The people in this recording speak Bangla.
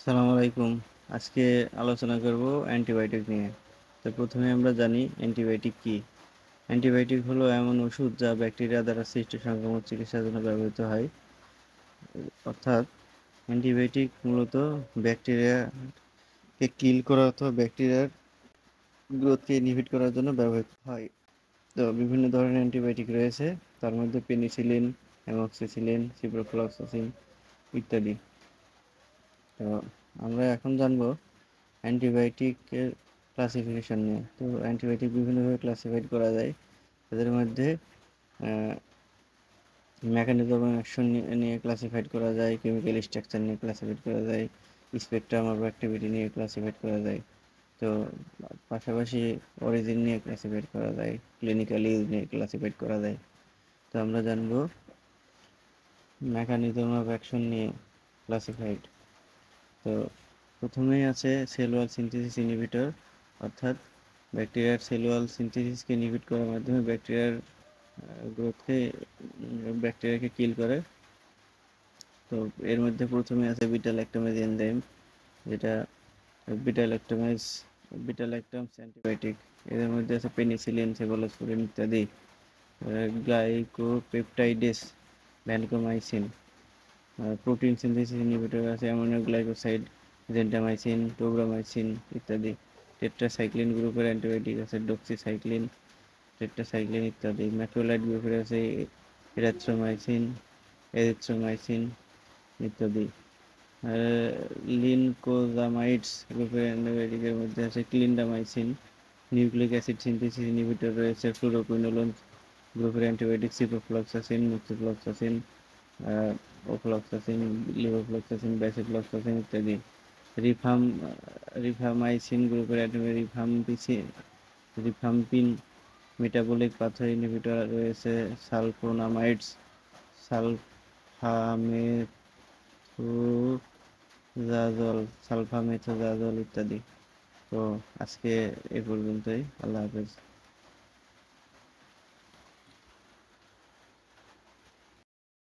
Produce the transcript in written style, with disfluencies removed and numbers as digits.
আসসালামু আলাইকুম। আজকে আলোচনা করব অ্যান্টিবায়োটিক নিয়ে। তো প্রথমে আমরা জানি অ্যান্টিবায়োটিক কী? অ্যান্টিবায়োটিক হলো এমন ওষুধ যা ব্যাকটেরিয়া দ্বারা সৃষ্ট সংক্রামক চিকিৎসার জন্য ব্যবহৃত হয়। অর্থাৎ অ্যান্টিবায়োটিক মূলত ব্যাকটেরিয়াকে কিল করা অথবা ব্যাকটেরিয়ার গ্রোথকে ইনহিবিট করার জন্য ব্যবহৃত হয়। তো বিভিন্ন ধরনের অ্যান্টিবায়োটিক রয়েছে, তার মধ্যে পেনিসিলিন, অ্যামক্সিসিলিন, সিপ্রোফ্লক্সাসিন ইত্যাদি। তো আমরা এখন জানবো অ্যান্টিবায়োটিকের ক্লাসিফিকেশন নিয়ে। তো অ্যান্টিবায়োটিক বিভিন্নভাবে ক্লাসিফাইড করা যায়। তাদের মধ্যে মেকানিজম অফ অ্যাকশন নিয়ে ক্লাসিফাইড করা যায়, কেমিক্যাল স্ট্রাকচার নিয়ে ক্লাসিফাইড করা যায়, স্পেকট্রাম অফ অ্যাক্টিভিটি নিয়ে ক্লাসিফাইড করা যায়। তো পাশাপাশি অরিজিন নিয়ে ক্লাসিফাইড করা যায়, ক্লিনিক্যাল ইউজ নিয়ে ক্লাসিফাইড করা যায়। তো আমরা জানবো মেকানিজম অফ অ্যাকশন নিয়ে ক্লাসিফাইড। তো প্রথমেই আছে সেলুলার সিনথেসিস ইনহিবিটর, অর্থাৎ ব্যাকটেরিয়ার সেলুলার সিনথেসিসকে ইনহিবিট করার মাধ্যমে গ্রোথকে ব্যাকটেরিয়াকে কিল করে। তো এর মধ্যে প্রথমে আছে বিটা ল্যাকটামেজ এনজাইম, যেটা বিটা ল্যাকটামেজ বিটা ল্যাকটামস অ্যান্টিবায়োটিক। এদের মধ্যে আছে পেনিসিলিন, সেফালোস্পোরিন ইত্যাদি। গ্লাইকোপেপটাইডেস, ভ্যানকোমাইসিন। প্রোটিন সিনথেসিস ইনহিবিটর আছে অ্যামোনিয়াম গ্লাইকোসাইড, জেন্টামাইসিন, টোব্রামাইসিন ইত্যাদি। টেট্রাসাইক্লিন গ্রুপের অ্যান্টিবায়োটিক আছে ডক্সিসাইক্লিন, টেট্রাসাইক্লিন ইত্যাদি। ম্যাক্রোলাইড গ্রুপের আছে এরিথ্রোমাইসিন, এরিথ্রোমাইসিন ইত্যাদি। লিনকোজামাইডস গ্রুপের অ্যান্টিবায়োটিকের মধ্যে আছে clindamycin. Nucleic acid synthesis inhibitor রয়েছে ফ্লুরোকুইনোলোন গ্রুপের অ্যান্টিবায়োটিক সিপ্রোফ্লক্সাসিন, মোক্সিফ্লক্সাসিন, ওফ্লক্সাসিন, লিভোফ্লক্সাসিন, ব্যাসিফ্লক্সাসিন ইত্যাদি। রিফাম রিফামাইসিন গ্রুপের antibiotic rifampin. Metabolic pathway inhibitor রয়েছে সালফোনামাইডস, সালফামেথোজাজল ইত্যাদি। তো আজকে এ পর্যন্তই। আল্লাহ হাফেজ।